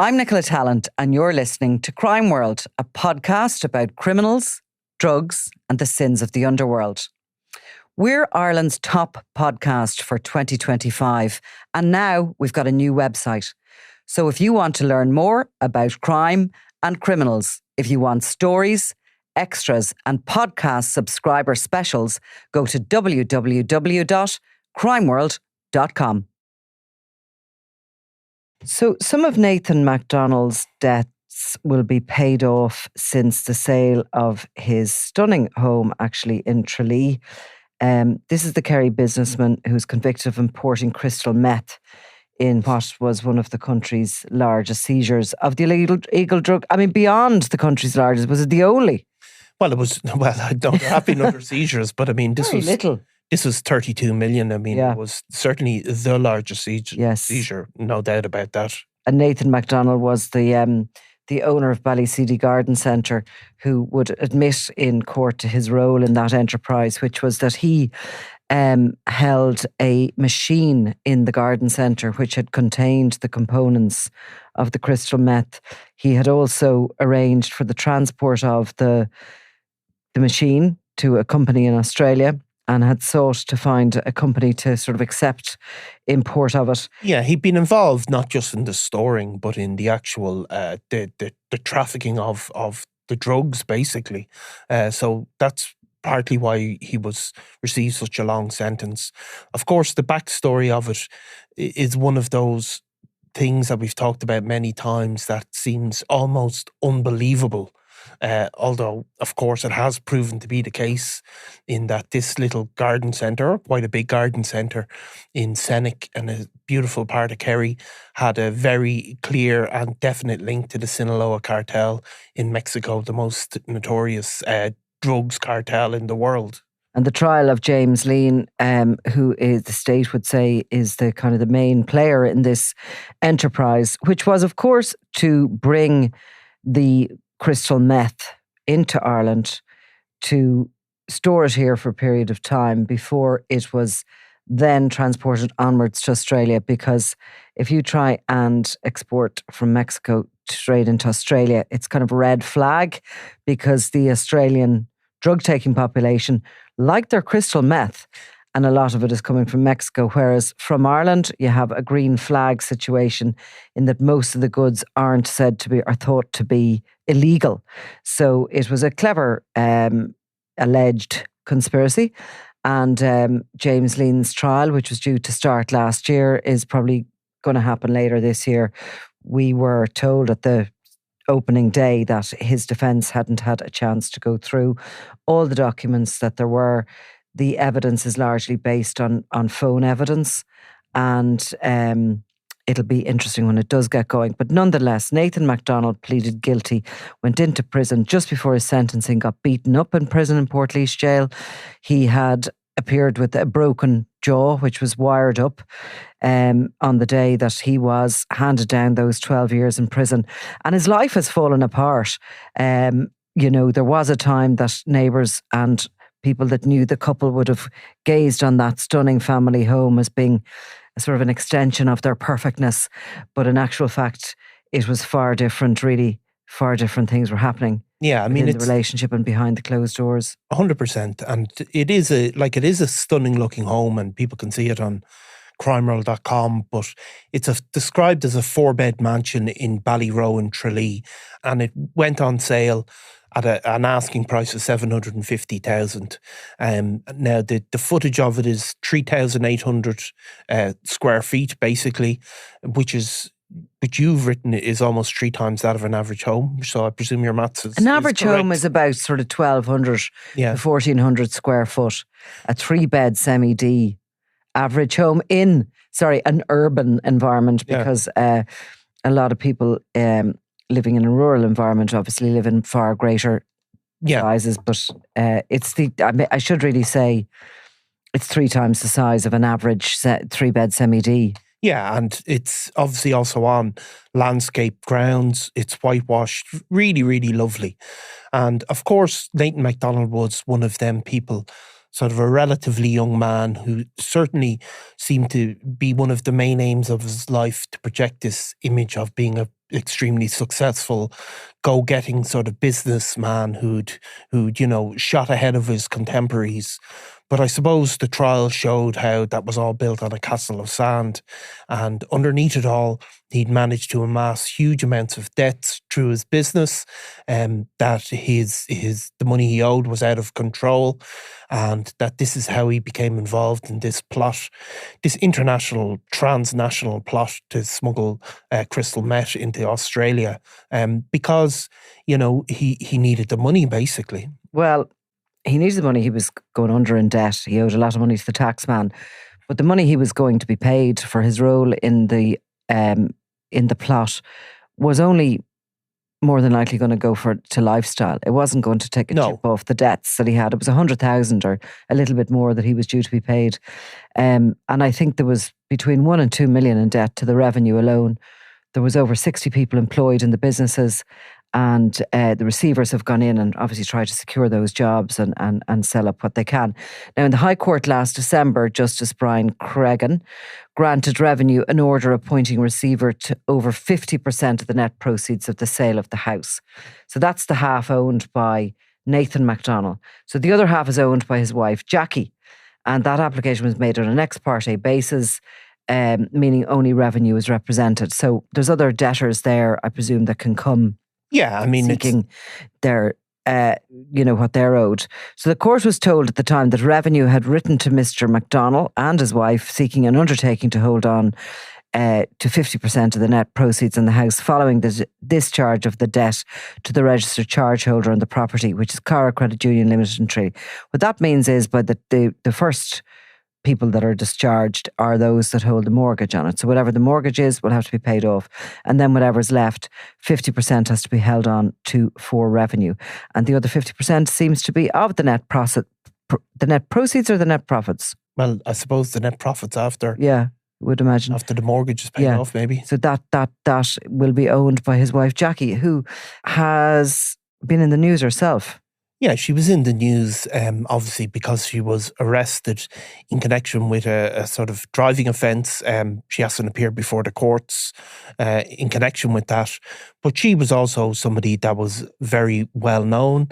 I'm Nicola Talent, and you're listening to Crime World, a podcast about criminals, drugs, and the sins of the underworld. We're Ireland's top podcast for 2025, and now we've got a new website. So if you want to learn more about crime and criminals, if you want stories, extras, and podcast subscriber specials, go to www.crimeworld.com. So some of Nathan McDonnell's debts will be paid off since the sale of his stunning home, actually, in Tralee. This is the Kerry businessman who's convicted of importing crystal meth in what was one of the country's largest seizures of the illegal drug. I mean, beyond the country's largest, was it the only? Well, there have been other seizures, but I mean, this was little. This was 32 million. I mean, It was certainly the largest seizure, no doubt about that. And Nathan McDonnell was the owner of Ballyseedy Garden Centre, who would admit in court to his role in that enterprise, which was that he held a machine in the garden centre which had contained the components of the crystal meth. He had also arranged for the transport of the machine to a company in Australia, and had sought to find a company to sort of accept import of it. Yeah, he'd been involved not just in the storing, but in the actual the trafficking of the drugs, basically. So that's partly why he received such a long sentence. Of course, the backstory of it is one of those things that we've talked about many times that seems almost unbelievable. Although, of course, it has proven to be the case in that this little garden centre, quite a big garden centre in Seneca, and a beautiful part of Kerry, had a very clear and definite link to the Sinaloa cartel in Mexico, the most notorious drugs cartel in the world. And the trial of James Lean, who is, the state would say, is the kind of the main player in this enterprise, which was, of course, to bring the crystal meth into Ireland, to store it here for a period of time before it was then transported onwards to Australia. Because if you try and export from Mexico straight into Australia, it's kind of a red flag, because the Australian drug-taking population like their crystal meth, and a lot of it is coming from Mexico, whereas from Ireland you have a green flag situation in that most of the goods are thought to be illegal. So it was a clever alleged conspiracy, and James Lean's trial, which was due to start last year, is probably going to happen later this year. We were told at the opening day that his defence hadn't had a chance to go through all the documents that there were. The evidence is largely based on phone evidence, and it'll be interesting when it does get going. But nonetheless, Nathan McDonnell pleaded guilty, went into prison just before his sentencing, got beaten up in prison in Portlaoise Jail. He had appeared with a broken jaw, which was wired up on the day that he was handed down those 12 years in prison. And his life has fallen apart. There was a time that neighbours and people that knew the couple would have gazed on that stunning family home as being a sort of an extension of their perfectness. But in actual fact, it was far different, really. Far different things were happening. Yeah, I mean, in the relationship and behind the closed doors. 100%. And it is a stunning looking home, and people can see it on crimeworld.com, but it's described as a 4-bed mansion in Ballyroe in Tralee, and it went on sale at an asking price of 750,000. Now the footage of it is 3,800 square feet, basically, which you've written is almost 3 times that of an average home. So I presume your maths is an average correct. Home is about sort of 1,200 to 1,400 square foot. A 3-bed semi-D average home in an urban environment, because a lot of people living in a rural environment obviously live in far greater sizes, but I should really say it's 3 times the size of an average 3-bed semi-D. Yeah, and it's obviously also on landscape grounds. It's whitewashed, really, really lovely. And of course, Nathan McDonnell was one of them people, sort of a relatively young man who certainly seemed to be one of the main aims of his life, to project this image of being a extremely successful, go-getting sort of businessman who'd shot ahead of his contemporaries. But I suppose the trial showed how that was all built on a castle of sand, and underneath it all, he'd managed to amass huge amounts of debts through his business, that the money he owed was out of control, and that this is how he became involved in this plot, this international, transnational plot to smuggle crystal meth into Australia, because he needed the money basically. Well, he needed the money. He was going under in debt. He owed a lot of money to the tax man. But the money he was going to be paid for his role in the plot was only more than likely going to go to lifestyle. It wasn't going to take a chip off the debts that he had. It was 100,000 or a little bit more that he was due to be paid. And I think there was between 1 and 2 million in debt to the revenue alone. There was over 60 people employed in the businesses, and the receivers have gone in and obviously tried to secure those jobs and sell up what they can. Now, in the High Court last December, Justice Brian Cregan granted Revenue an order appointing receiver to over 50% of the net proceeds of the sale of the house. So that's the half owned by Nathan McDonnell. So the other half is owned by his wife, Jackie. And that application was made on an ex parte basis, meaning only Revenue is represented. So there's other debtors there, I presume, that can come seeking their, what they're owed. So the court was told at the time that Revenue had written to Mr. McDonnell and his wife seeking an undertaking to hold on to 50% of the net proceeds in the house following the discharge of the debt to the registered charge holder on the property, which is Cara Credit Union Limited in Tralee. What that means is by the first people that are discharged are those that hold the mortgage on it. So whatever the mortgage is will have to be paid off. And then whatever's left, 50% has to be held on for Revenue. And the other 50% seems to be of the net proceeds or the net profits? Well, I suppose the net profits after. Yeah, would imagine. After the mortgage is paid off, maybe. So that will be owned by his wife, Jackie, who has been in the news herself. Yeah, she was in the news, obviously, because she was arrested in connection with a sort of driving offence. She hasn't appeared before the courts in connection with that. But she was also somebody that was very well known,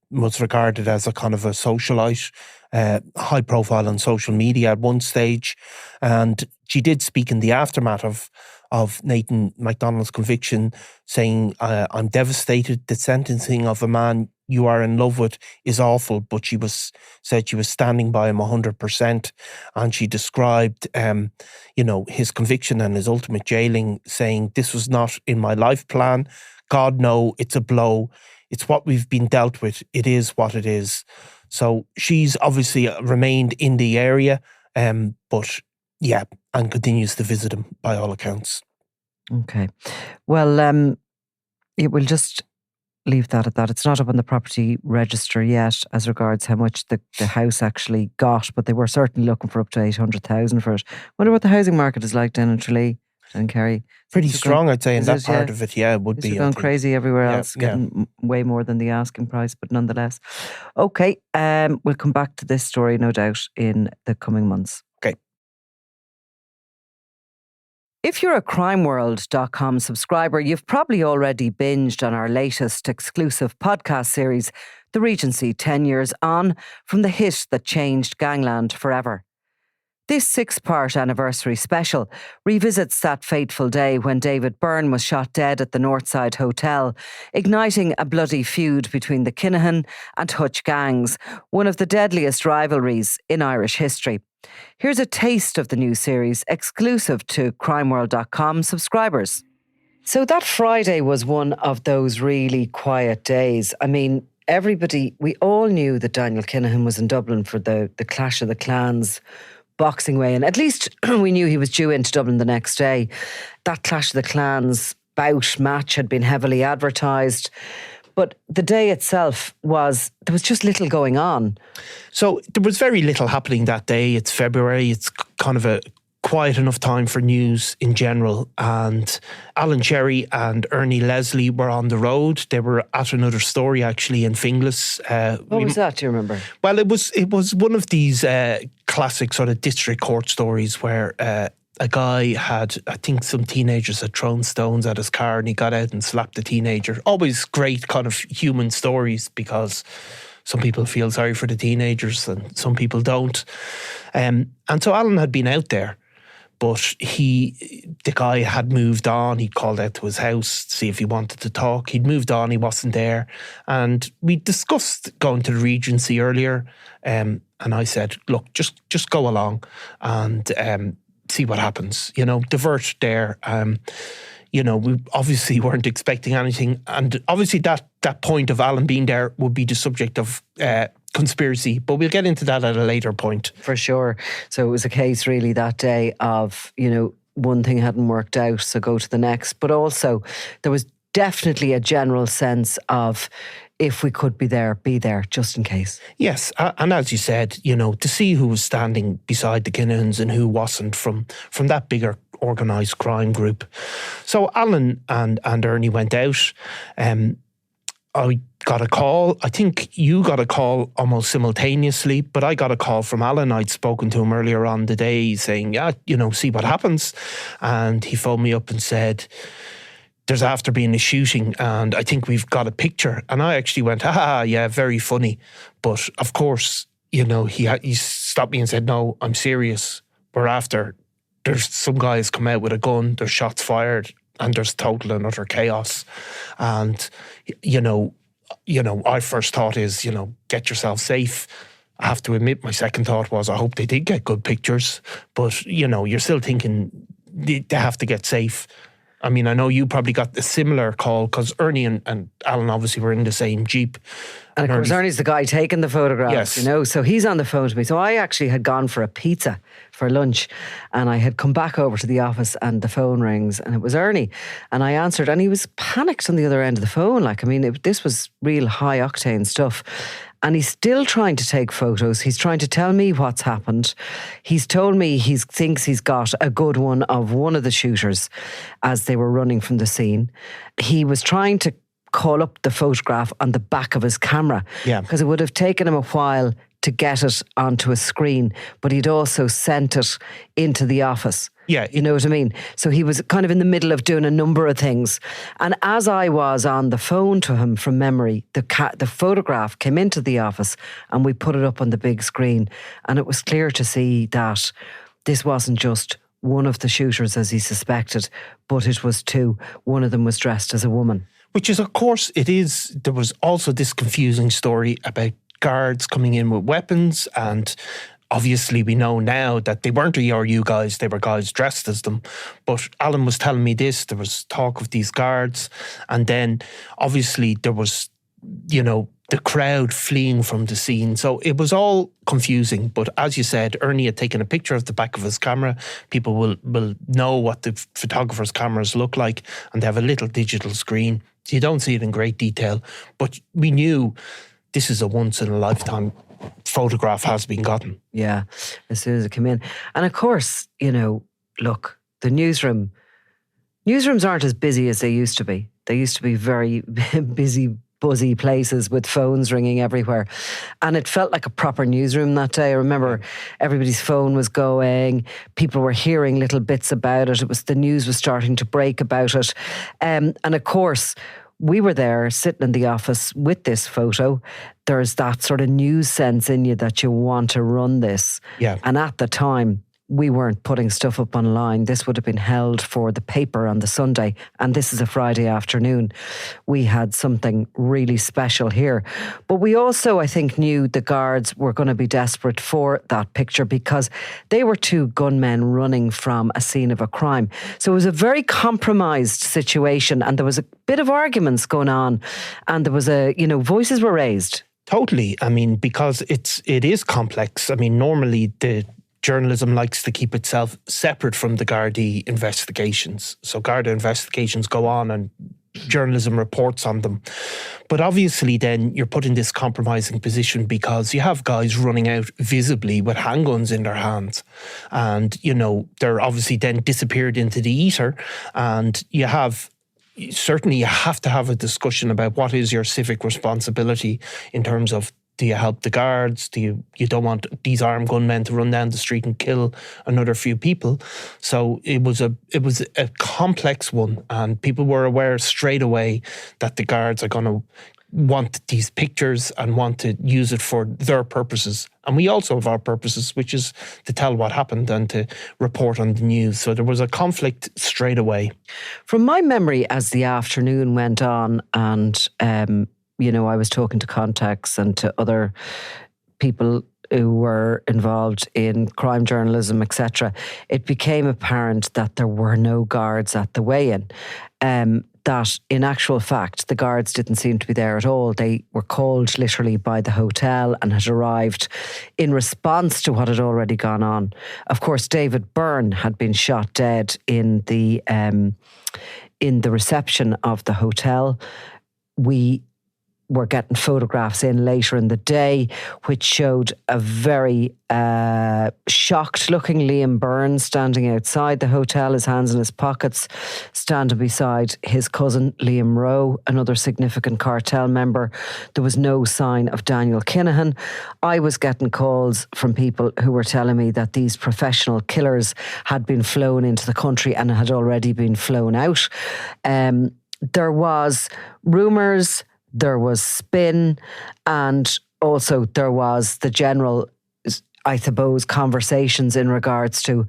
was regarded as a kind of a socialite, high profile on social media at one stage. And she did speak in the aftermath of Nathan McDonnell's conviction, saying, I'm devastated. The sentencing of a man you are in love with is awful, but said she was standing by him 100%. And she described, his conviction and his ultimate jailing, saying, this was not in my life plan. God, no, it's a blow. It's what we've been dealt with. It is what it is. So she's obviously remained in the area, but yeah, and continues to visit him by all accounts. Okay. Well, it will just leave that at that. It's not up on the property register yet as regards how much the house actually got, but they were certainly looking for up to 800,000 for it. Wonder what the housing market is like down in Tralee and Kerry. Pretty strong, I'd say, in that part of it. Yeah, it would be. Going crazy everywhere else, getting way more than the asking price, but nonetheless. Okay, we'll come back to this story, no doubt, in the coming months. Okay. If you're a crimeworld.com subscriber, you've probably already binged on our latest exclusive podcast series, The Regency 10 Years On, from the hit that changed gangland forever. This 6-part anniversary special revisits that fateful day when David Byrne was shot dead at the Northside Hotel, igniting a bloody feud between the Kinahan and Hutch gangs, one of the deadliest rivalries in Irish history. Here's a taste of the new series, exclusive to crimeworld.com subscribers. So that Friday was one of those really quiet days. I mean, we all knew that Daniel Kinahan was in Dublin for the Clash of the Clans boxing weigh in. At least we knew he was due into Dublin the next day. That Clash of the Clans bout match had been heavily advertised. But the day itself there was just little going on. So there was very little happening that day. It's February. It's kind of a quiet enough time for news in general. And Alan Cherry and Ernie Leslie were on the road. They were at another story actually in Finglas. What was that, do you remember? Well, it was one of these classic sort of district court stories where a guy had, I think some teenagers had thrown stones at his car and he got out and slapped the teenager. Always great kind of human stories, because some people feel sorry for the teenagers and some people don't. And so Alan had been out there, but the guy had moved on. He called out to his house to see if he wanted to talk. He'd moved on, he wasn't there. And we discussed going to the Regency earlier. And I said, look, just go along and see what happens. Divert there. We obviously weren't expecting anything. And obviously that point of Alan being there would be the subject of conspiracy, but we'll get into that at a later point. For sure. So it was a case really that day of, one thing hadn't worked out, so go to the next. But also there was definitely a general sense of, if we could be there, just in case. Yes, and as you said, to see who was standing beside the Kinahans and who wasn't from that bigger organised crime group. So Alan and Ernie went out. I got a call. I think you got a call almost simultaneously, but I got a call from Alan. I'd spoken to him earlier on the day saying, see what happens. And he phoned me up and said, there's after being a shooting and I think we've got a picture. And I actually went, yeah, very funny. But of course, he stopped me and said, no, I'm serious. We're after, there's some guys come out with a gun, there's shots fired, and there's total and utter chaos. And, our first thought is, get yourself safe. I have to admit, my second thought was, I hope they did get good pictures. But, you're still thinking they have to get safe. I mean, I know you probably got a similar call because Ernie and Alan obviously were in the same Jeep. And of course, Ernie's the guy taking the photographs, yes. So he's on the phone to me. So I actually had gone for a pizza for lunch and I had come back over to the office and the phone rings and it was Ernie. And I answered and he was panicked on the other end of the phone. This was real high octane stuff. And he's still trying to take photos. He's trying to tell me what's happened. He's told me he thinks he's got a good one of one of the shooters as they were running from the scene. He was trying to call up the photograph on the back of his camera. Yeah. Because it would have taken him a while to get it onto a screen, but he'd also sent it into the office. Yeah. You know what I mean? So he was kind of in the middle of doing a number of things. And as I was on the phone to him from memory, the photograph came into the office and we put it up on the big screen. And it was clear to see that this wasn't just one of the shooters as he suspected, but it was two. One of them was dressed as a woman. Which is, of course, there was also this confusing story about guards coming in with weapons, and obviously we know now that they weren't ERU guys, they were guys dressed as them. But Alan was telling me this, there was talk of these guards, and then obviously there was, the crowd fleeing from the scene. So it was all confusing. But as you said, Ernie had taken a picture of the back of his camera. People will know what the photographer's cameras look like, and they have a little digital screen. So you don't see it in great detail. But we knew this is a once-in-a-lifetime photograph has been gotten. Yeah, as soon as it came in. And of course, look, the newsrooms aren't as busy as they used to be. They used to be very busy, buzzy places with phones ringing everywhere. And it felt like a proper newsroom that day. I remember everybody's phone was going. People were hearing little bits about it. The news was starting to break about it. And of course, we were there sitting in the office with this photo. There's that sort of news sense in you that you want to run this. Yeah. And at the time, we weren't putting stuff up online. This would have been held for the paper on the Sunday, and this is a Friday afternoon. We had something really special here. But we also, I think, knew the guards were going to be desperate for that picture because they were two gunmen running from a scene of a crime. So it was a very compromised situation, and there was a bit of arguments going on, and there was voices were raised. Totally. I mean, because it is complex. I mean, normally the journalism likes to keep itself separate from the Gardaí investigations. So Garda investigations go on and journalism reports on them. But obviously then you're put in this compromising position because you have guys running out visibly with handguns in their hands. And, they're obviously then disappeared into the ether. And you have to have a discussion about what is your civic responsibility in terms of Do you help the guards? You don't want these armed gunmen to run down the street and kill another few people? So it was a complex one, and people were aware straight away that the guards are going to want these pictures and want to use it for their purposes. And we also have our purposes, which is to tell what happened and to report on the news. So there was a conflict straight away. From my memory, as the afternoon went on and, I was talking to contacts and to other people who were involved in crime journalism, etc., it became apparent that there were no guards at the weigh-in. That in actual fact, the guards didn't seem to be there at all. They were called literally by the hotel and had arrived in response to what had already gone on. Of course, David Byrne had been shot dead in the reception of the hotel. We were getting photographs in later in the day, which showed a very shocked-looking Liam Byrne standing outside the hotel, his hands in his pockets, standing beside his cousin Liam Rowe, another significant cartel member. There was no sign of Daniel Kinahan. I was getting calls from people who were telling me that these professional killers had been flown into the country and had already been flown out. There was rumours, there was spin, and also there was the general, I suppose, conversations in regards to,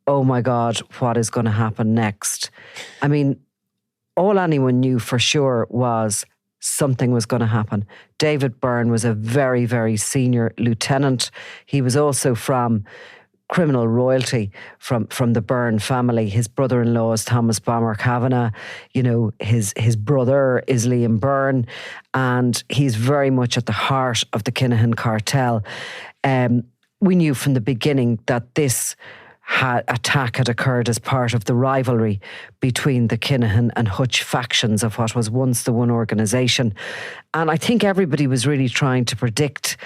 oh my God, what is going to happen next? I mean, all anyone knew for sure was something was going to happen. David Byrne was a very, very senior lieutenant. He was also from criminal royalty from the Byrne family. His brother-in-law is Thomas Bomber Kavanagh. His brother is Liam Byrne, and he's very much at the heart of the Kinahan cartel. We knew from the beginning that this attack had occurred as part of the rivalry between the Kinahan and Hutch factions of what was once the one organisation. And I think everybody was really trying to predict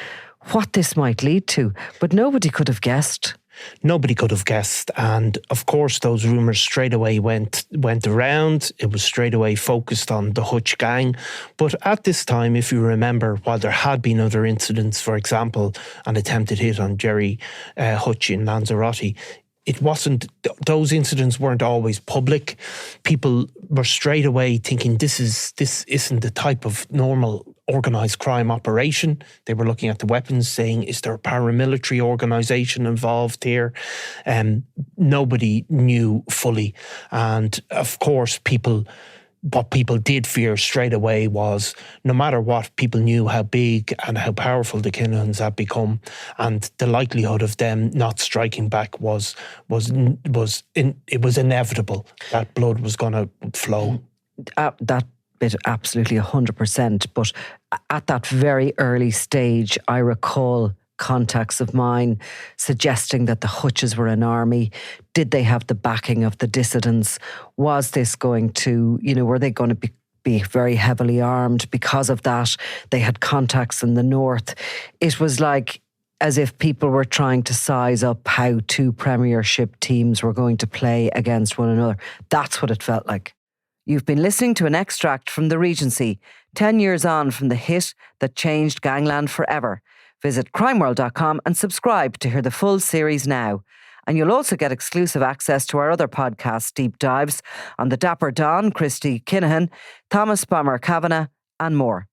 what this might lead to, but nobody could have guessed. Nobody could have guessed. And of course, those rumours straight away went around. It was straight away focused on the Hutch gang. But at this time, if you remember, while there had been other incidents, for example, an attempted hit on Jerry Hutch in Lanzarote, it wasn't, those incidents weren't always public. People were straight away thinking this isn't the type of normal organised crime operation. They were looking at the weapons, saying, is there a paramilitary organisation involved here? Nobody knew fully. And of course, what people did fear straight away was, no matter what, people knew how big and how powerful the Kinahans had become, and the likelihood of them not striking back was inevitable. That blood was going to flow. That bit absolutely 100%. But at that very early stage, I recall contacts of mine suggesting that the Hutches were an army. Did they have the backing of the dissidents? Was this going to, were they going to be very heavily armed because of that? They had contacts in the north. It was like as if people were trying to size up how two Premiership teams were going to play against one another. That's what it felt like. You've been listening to an extract from the Regency, 10 years on from the hit that changed gangland forever. Visit crimeworld.com and subscribe to hear the full series now. And you'll also get exclusive access to our other podcast deep dives on the Dapper Don, Christy Kinahan, Thomas Bomber Kavanagh, and more.